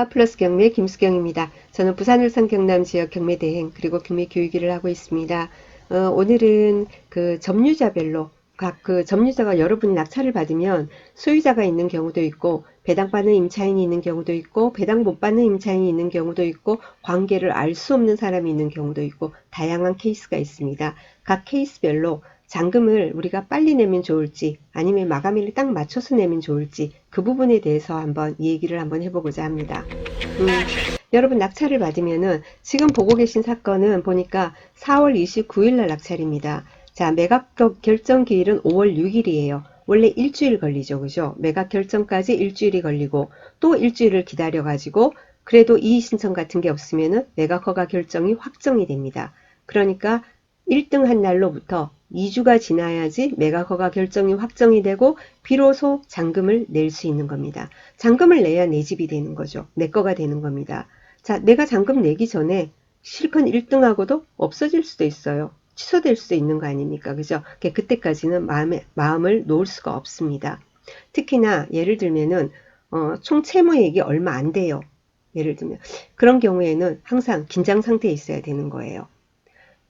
플러스 경매 김수경입니다. 저는 부산 울산 경남 지역 경매 대행 그리고 경매 교육 일을 하고 있습니다. 오늘은 그 점유자별로 각 그 점유자가 여러분이 낙찰을 받으면 소유자가 있는 경우도 있고 배당받는 임차인이 있는 경우도 있고 배당 못 받는 임차인이 있는 경우도 있고 관계를 알 수 없는 사람이 있는 경우도 있고 다양한 케이스가 있습니다. 각 케이스별로 잔금을 우리가 빨리 내면 좋을지 아니면 마감일을 딱 맞춰서 내면 좋을지 그 부분에 대해서 한번 얘기를 한번 해보고자 합니다. 여러분 낙찰을 받으면은 지금 보고 계신 사건은 보니까 4월 29일 날 낙찰입니다. 자, 매각 결정 기일은 5월 6일이에요. 원래 일주일 걸리죠. 그죠? 매각 결정까지 일주일이 걸리고 또 일주일을 기다려 가지고 그래도 이의 신청 같은 게 없으면은 매각 허가 결정이 확정이 됩니다. 그러니까 1등 한 날로부터 2주가 지나야지 매각 허가 결정이 확정이 되고 비로소 잔금을 낼 수 있는 겁니다. 잔금을 내야 내 집이 되는 거죠. 내 거가 되는 겁니다. 자, 내가 잔금 내기 전에 실컷 1등하고도 없어질 수도 있어요. 취소될 수도 있는 거 아닙니까? 그죠? 그때까지는 마음을 놓을 수가 없습니다. 특히나 예를 들면은 총 채무액이 얼마 안 돼요. 예를 들면 그런 경우에는 항상 긴장 상태에 있어야 되는 거예요.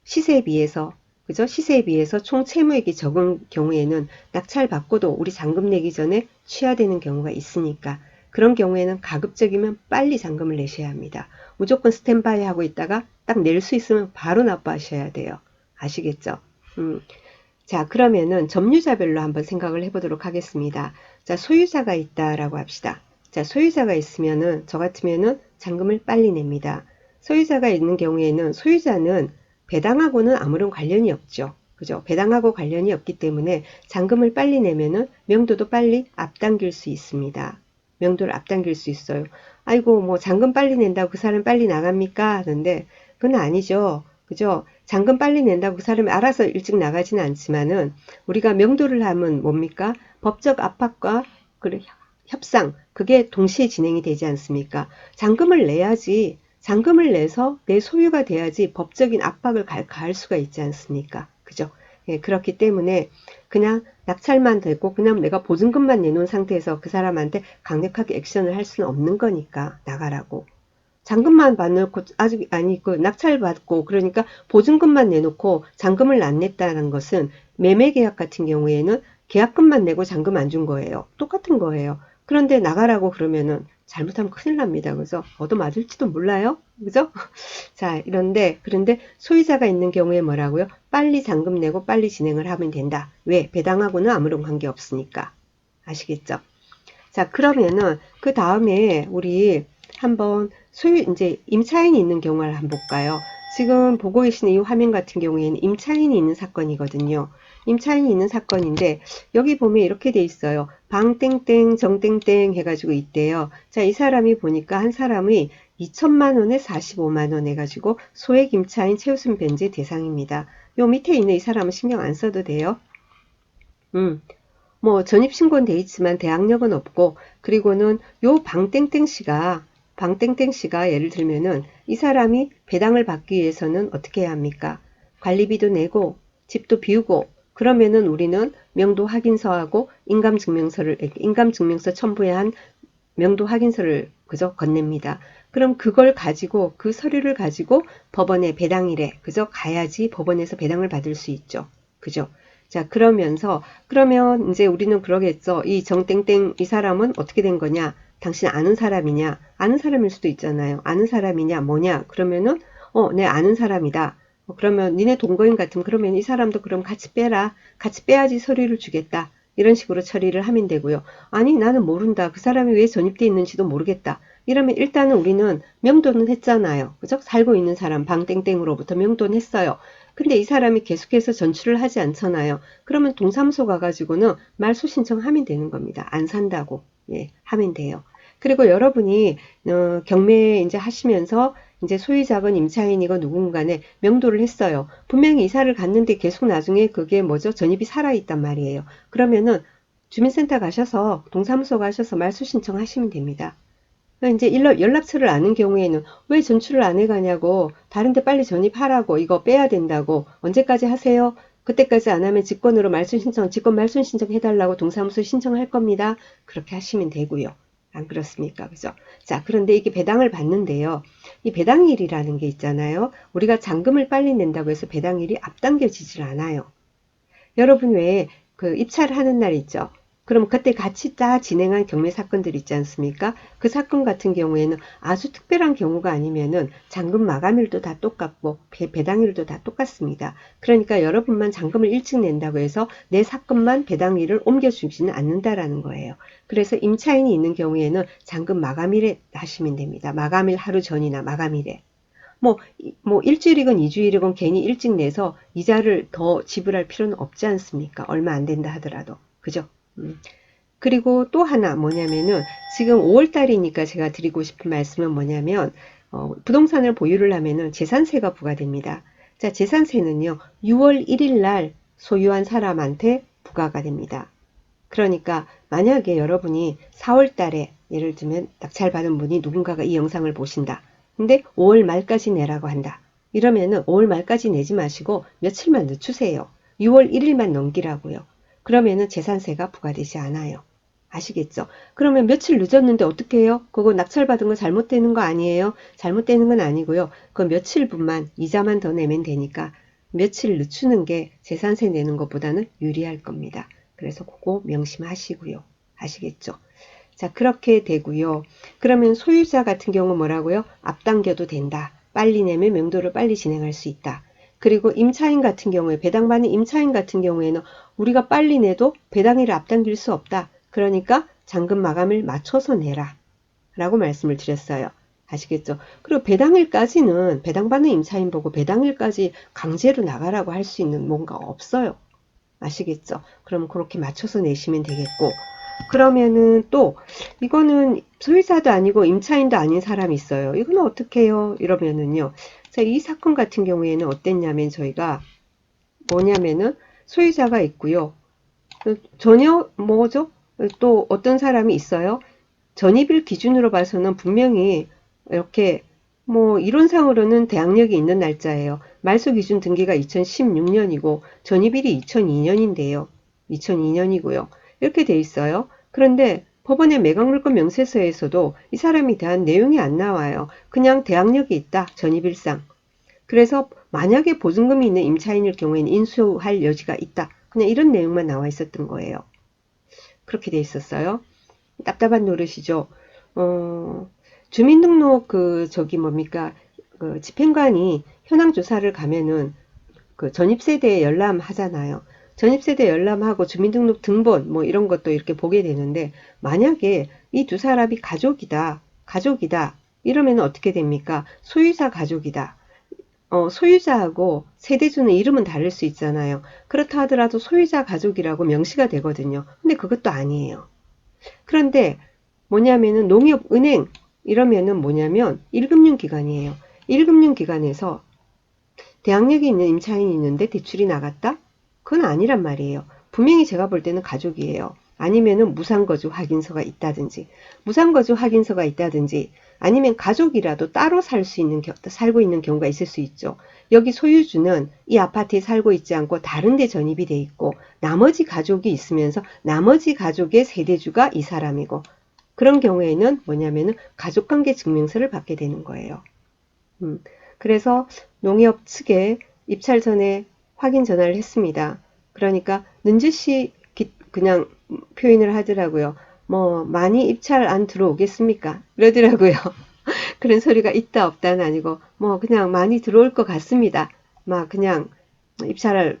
시세에 비해서 그죠? 시세에 비해서 총 채무액이 적은 경우에는 낙찰 받고도 우리 잔금 내기 전에 취하되는 경우가 있으니까 그런 경우에는 가급적이면 빨리 잔금을 내셔야 합니다. 무조건 스탠바이 하고 있다가 딱 낼 수 있으면 바로 납부하셔야 돼요. 아시겠죠? 자, 그러면은 점유자별로 한번 생각을 해보도록 하겠습니다. 자, 소유자가 있다라고 합시다. 자, 소유자가 있으면은 저 같으면은 잔금을 빨리 냅니다. 소유자가 있는 경우에는 소유자는 배당하고는 아무런 관련이 없죠. 그죠? 배당하고 관련이 없기 때문에 잔금을 빨리 내면은 명도도 빨리 앞당길 수 있습니다. 명도를 앞당길 수 있어요. 아이고, 뭐 잔금 빨리 낸다고 그 사람 빨리 나갑니까? 하는데 그건 아니죠. 그죠? 잔금 빨리 낸다고 그 사람이 알아서 일찍 나가지는 않지만은 우리가 명도를 하면 뭡니까? 법적 압박과 협상 그게 동시에 진행이 되지 않습니까? 잔금을 내야지 잔금을 내서 내 소유가 돼야지 법적인 압박을 가할 수가 있지 않습니까? 그죠? 예, 그렇기 때문에 그냥 낙찰만 되고 그냥 내가 보증금만 내놓은 상태에서 그 사람한테 강력하게 액션을 할 수는 없는 거니까 나가라고. 잔금만 받놓고 아직 아니 그 낙찰 받고 그러니까 보증금만 내놓고 잔금을 안 냈다는 것은 매매계약 같은 경우에는 계약금만 내고 잔금 안 준 거예요. 똑같은 거예요. 그런데 나가라고 그러면은 잘못하면 큰일 납니다. 그래서 얻어맞을지도 몰라요. 그죠? 자, 그런데 소유자가 있는 경우에 뭐라고요? 빨리 잔금 내고 빨리 진행을 하면 된다. 왜? 배당하고는 아무런 관계 없으니까. 아시겠죠? 자, 그러면은 그 다음에 우리 한번 이제 임차인이 있는 경우를 한번 볼까요? 지금 보고 계시는 이 화면 같은 경우에는 임차인이 있는 사건이거든요. 임차인이 있는 사건인데 여기 보면 이렇게 돼 있어요. 방땡땡 정땡땡 해가지고 있대요. 자, 이 사람이 보니까 한 사람이 2천만 원에 45만 원 해가지고 소액 임차인 최우선 변제 대상입니다. 요 밑에 있는 이 사람은 신경 안 써도 돼요. 뭐 전입신고는 돼 있지만 대항력은 없고 그리고는 요 방땡땡 씨가 예를 들면은 이 사람이 배당을 받기 위해서는 어떻게 해야 합니까? 관리비도 내고 집도 비우고 그러면은 우리는 명도 확인서하고 인감증명서 첨부해야 한 명도 확인서를 그저 건넵니다. 그럼 그걸 가지고 그 서류를 가지고 법원에 배당일에 그저 가야지 법원에서 배당을 받을 수 있죠. 그죠? 자, 그러면 이제 우리는 그러겠죠. 이 정땡땡 이 사람은 어떻게 된 거냐? 당신 아는 사람이냐? 아는 사람일 수도 있잖아요. 아는 사람이냐? 뭐냐? 그러면은 내 아는 사람이다. 그러면 니네 동거인 같으면 그러면 이 사람도 그럼 같이 빼라. 같이 빼야지 서류를 주겠다. 이런 식으로 처리를 하면 되고요. 아니 나는 모른다. 그 사람이 왜 전입돼 있는지도 모르겠다. 이러면 일단은 우리는 명도는 했잖아요. 그죠? 살고 있는 사람 방땡땡으로부터 명도는 했어요. 근데 이 사람이 계속해서 전출을 하지 않잖아요. 그러면 동사무소 가가지고는 말소 신청하면 되는 겁니다. 안 산다고 예, 하면 돼요. 그리고 여러분이 경매 이제 하시면서 이제 소유자건 임차인이건 누군가에 명도를 했어요. 분명히 이사를 갔는데 계속 나중에 그게 뭐죠? 전입이 살아있단 말이에요. 그러면은 주민센터 가셔서 동사무소 가셔서 말소 신청하시면 됩니다. 이제 연락처를 아는 경우에는 왜 전출을 안 해가냐고 다른데 빨리 전입하라고 이거 빼야 된다고 언제까지 하세요? 그때까지 안 하면 직권 말순 신청 해달라고 동사무소 신청할 겁니다. 그렇게 하시면 되고요. 안 그렇습니까? 그죠? 자, 그런데 이게 배당을 받는데요. 이 배당일이라는 게 있잖아요. 우리가 잔금을 빨리 낸다고 해서 배당일이 앞당겨지질 않아요. 여러분 왜 그 입찰을 하는 날 있죠? 그럼 그때 같이 다 진행한 경매 사건들 있지 않습니까? 그 사건 같은 경우에는 아주 특별한 경우가 아니면은 잔금 마감일도 다 똑같고 배당일도 다 똑같습니다. 그러니까 여러분만 잔금을 일찍 낸다고 해서 내 사건만 배당일을 옮겨주지는 않는다라는 거예요. 그래서 임차인이 있는 경우에는 잔금 마감일에 하시면 됩니다. 마감일 하루 전이나 마감일에. 뭐, 뭐 일주일이건 이주일이건 괜히 일찍 내서 이자를 더 지불할 필요는 없지 않습니까? 얼마 안 된다 하더라도. 그죠? 그리고 또 하나 뭐냐면은 지금 5월 달이니까 제가 드리고 싶은 말씀은 뭐냐면 부동산을 보유를 하면은 재산세가 부과됩니다. 자, 재산세는요. 6월 1일 날 소유한 사람한테 부과가 됩니다. 그러니까 만약에 여러분이 4월 달에 예를 들면 낙찰받은 분이 누군가가 이 영상을 보신다. 근데 5월 말까지 내라고 한다. 이러면은 5월 말까지 내지 마시고 며칠만 늦추세요. 6월 1일만 넘기라고요. 그러면은 재산세가 부과되지 않아요. 아시겠죠? 그러면 며칠 늦었는데 어떻게 해요? 그거 낙찰받은 거 잘못되는 거 아니에요? 잘못되는 건 아니고요. 그 며칠분만 이자만 더 내면 되니까 며칠 늦추는 게 재산세 내는 것보다는 유리할 겁니다. 그래서 그거 명심하시고요. 아시겠죠? 자, 그렇게 되고요. 그러면 소유자 같은 경우 뭐라고요? 앞당겨도 된다. 빨리 내면 명도를 빨리 진행할 수 있다. 그리고 임차인 같은 경우에 배당받는 임차인 같은 경우에는 우리가 빨리 내도 배당일을 앞당길 수 없다. 그러니까 잔금 마감을 맞춰서 내라. 라고 말씀을 드렸어요. 아시겠죠? 그리고 배당일까지는 배당받는 임차인 보고 배당일까지 강제로 나가라고 할 수 있는 뭔가 없어요. 아시겠죠? 그럼 그렇게 맞춰서 내시면 되겠고 그러면은 또 이거는 소유자도 아니고 임차인도 아닌 사람이 있어요. 이거는 어떻게 해요? 이러면은요. 자, 이 사건 같은 경우에는 어땠냐면 저희가 뭐냐면은 소유자가 있고요. 전혀 뭐죠? 또 어떤 사람이 있어요. 전입일 기준으로 봐서는 분명히 이렇게 뭐 이론상으로는 대항력이 있는 날짜예요. 말소 기준 등기가 2016년이고 전입일이 2002년인데요. 2002년이고요. 이렇게 돼 있어요. 그런데 법원의 매각물권 명세서에서도 이 사람에 대한 내용이 안 나와요. 그냥 대항력이 있다. 전입일상. 그래서 만약에 보증금이 있는 임차인일 경우에는 인수할 여지가 있다. 그냥 이런 내용만 나와 있었던 거예요. 그렇게 돼 있었어요. 답답한 노릇이죠. 주민등록 저기 뭡니까 그 집행관이 현황 조사를 가면은 그 전입세대 열람하잖아요. 전입세대 열람하고 주민등록 등본 뭐 이런 것도 이렇게 보게 되는데 만약에 이 두 사람이 가족이다 이러면 어떻게 됩니까? 소유자 가족이다. 소유자하고 세대주는 이름은 다를 수 있잖아요. 그렇다 하더라도 소유자 가족이라고 명시가 되거든요. 근데 그것도 아니에요. 그런데 뭐냐면은 농협, 은행 이러면은 뭐냐면 1금융 기관이에요. 1금융 기관에서 대항력이 있는 임차인이 있는데 대출이 나갔다? 그건 아니란 말이에요. 분명히 제가 볼 때는 가족이에요. 아니면은 무상거주 확인서가 있다든지, 무상거주 확인서가 있다든지, 아니면 가족이라도 따로 살고 있는 경우가 있을 수 있죠. 여기 소유주는 이 아파트에 살고 있지 않고 다른 데 전입이 돼 있고, 나머지 가족이 있으면서 나머지 가족의 세대주가 이 사람이고, 그런 경우에는 뭐냐면은 가족관계 증명서를 받게 되는 거예요. 그래서 농협 측에 입찰 전에 확인 전화를 했습니다. 그러니까 는지시 그냥 표현을 하더라고요. 뭐 많이 입찰 안 들어오겠습니까? 그러더라고요. 그런 소리가 있다 없다는 아니고 뭐 그냥 많이 들어올 것 같습니다. 막 그냥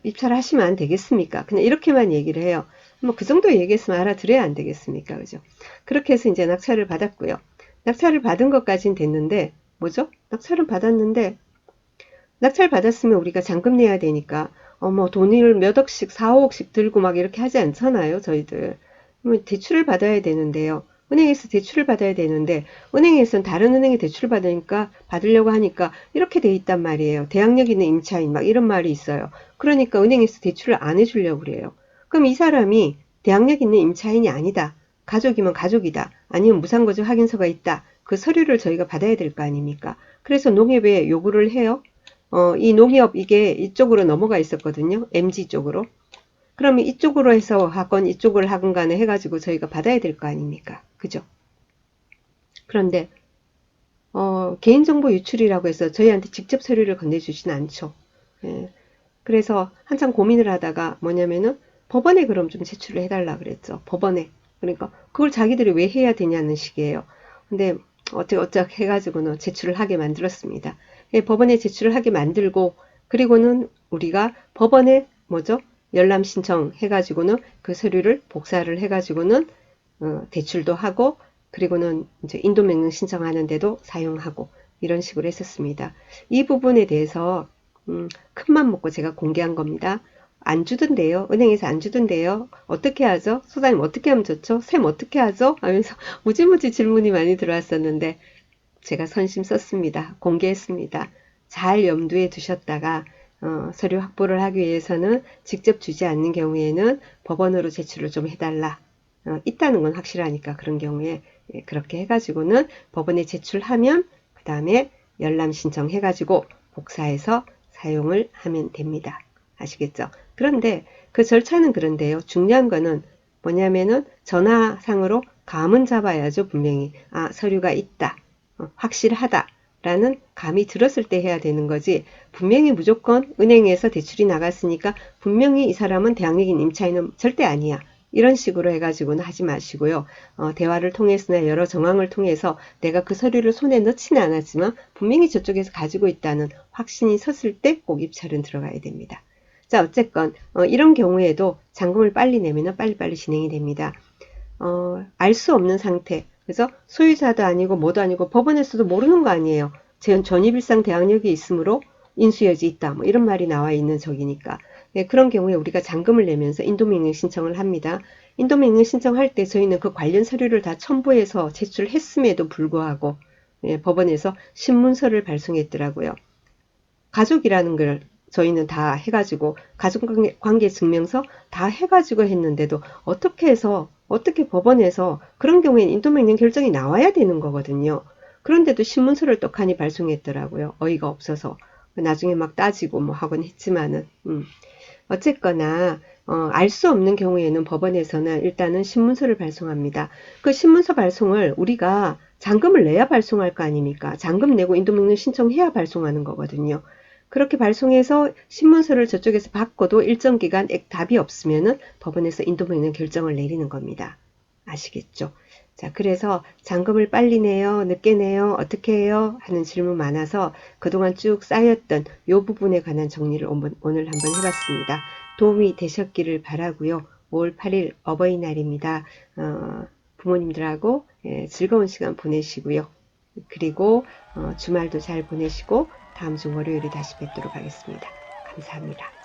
입찰하시면 안 되겠습니까? 그냥 이렇게만 얘기를 해요. 뭐 그 정도 얘기했으면 알아들어야 안 되겠습니까? 그죠? 그렇게 해서 이제 낙찰을 받았고요. 낙찰을 받은 것까진 됐는데 뭐죠? 낙찰은 받았는데 낙찰 받았으면 우리가 잔금 내야 되니까 뭐 돈을 몇 억씩 4, 5억씩 들고 막 이렇게 하지 않잖아요. 저희들. 대출을 받아야 되는데요. 은행에서 대출을 받아야 되는데 은행에서는 다른 은행에 대출을 받으니까 받으려고 하니까 이렇게 돼 있단 말이에요. 대항력 있는 임차인 막 이런 말이 있어요. 그러니까 은행에서 대출을 안 해주려고 그래요. 그럼 이 사람이 대항력 있는 임차인이 아니다. 가족이면 가족이다. 아니면 무상거주 확인서가 있다. 그 서류를 저희가 받아야 될 거 아닙니까? 그래서 농협에 요구를 해요. 이 농협 이게 이쪽으로 넘어가 있었거든요. MG 쪽으로. 그러면 이쪽으로 해서 하건 이쪽을 하건 간에 해가지고 저희가 받아야 될 거 아닙니까? 그죠? 그런데 개인정보 유출이라고 해서 저희한테 직접 서류를 건네주진 않죠. 예. 그래서 한참 고민을 하다가 뭐냐면은 법원에 그럼 좀 제출을 해달라 그랬죠. 법원에. 그러니까 그걸 자기들이 왜 해야 되냐는 식이에요. 근데 어쩌고저쩌고 해가지고는 제출을 하게 만들었습니다. 예, 법원에 제출을 하게 만들고 그리고는 우리가 법원에 뭐죠? 열람 신청 해가지고는 그 서류를 복사를 해가지고는 대출도 하고 그리고는 이제 인도명령 신청하는데도 사용하고 이런 식으로 했었습니다. 이 부분에 대해서 큰맘 먹고 제가 공개한 겁니다. 안 주던데요. 은행에서 안 주던데요. 어떻게 하죠? 소장님 어떻게 하면 좋죠? 셈 어떻게 하죠? 하면서 무지무지 질문이 많이 들어왔었는데 제가 선심 썼습니다. 공개했습니다. 잘 염두에 두셨다가 서류 확보를 하기 위해서는 직접 주지 않는 경우에는 법원으로 제출을 좀 해달라. 있다는 건 확실하니까 그런 경우에 그렇게 해가지고는 법원에 제출하면 그 다음에 열람 신청해가지고 복사해서 사용을 하면 됩니다. 아시겠죠? 그런데 그 절차는 그런데요. 중요한 거는 뭐냐면은 전화상으로 감은 잡아야죠. 분명히 서류가 있다. 확실하다. 라는 감이 들었을 때 해야 되는 거지 분명히 무조건 은행에서 대출이 나갔으니까 분명히 이 사람은 대학력인 임차인은 절대 아니야. 이런 식으로 해가지고는 하지 마시고요. 대화를 통해서나 여러 정황을 통해서 내가 그 서류를 손에 넣지는 않았지만 분명히 저쪽에서 가지고 있다는 확신이 섰을 때 꼭 입찰은 들어가야 됩니다. 자, 어쨌건 이런 경우에도 잔금을 빨리 내면 빨리빨리 진행이 됩니다. 알 수 없는 상태. 그래서 소유자도 아니고 뭐도 아니고 법원에서도 모르는 거 아니에요. 전입일상 대항력이 있으므로 인수여지 있다. 뭐 이런 말이 나와 있는 적이니까. 네, 그런 경우에 우리가 잔금을 내면서 인도명령 신청을 합니다. 인도명령 신청할 때 저희는 그 관련 서류를 다 첨부해서 제출했음에도 불구하고 법원에서 신문서를 발송했더라고요. 가족이라는 걸 저희는 다 해가지고 가족관계 증명서 다 해가지고 했는데도 어떻게 법원에서 그런 경우에는 인도명령 결정이 나와야 되는 거거든요. 그런데도 신문서를 떡하니 발송했더라고요. 어이가 없어서 나중에 막 따지고 뭐 하곤 했지만은 어쨌거나 알 수 없는 경우에는 법원에서는 일단은 신문서를 발송합니다. 그 신문서 발송을 우리가 잔금을 내야 발송할 거 아닙니까? 잔금 내고 인도명령 신청해야 발송하는 거거든요. 그렇게 발송해서 신문서를 저쪽에서 받고도 일정 기간 답이 없으면은 법원에서 인도명령 결정을 내리는 겁니다. 아시겠죠? 자, 그래서 잔금을 빨리 내요, 늦게 내요, 어떻게 해요? 하는 질문 많아서 그동안 쭉 쌓였던 이 부분에 관한 정리를 오늘 한번 해봤습니다. 도움이 되셨기를 바라고요. 5월 8일 어버이날입니다. 부모님들하고 즐거운 시간 보내시고요. 그리고 주말도 잘 보내시고 다음 주 월요일에 다시 뵙도록 하겠습니다. 감사합니다.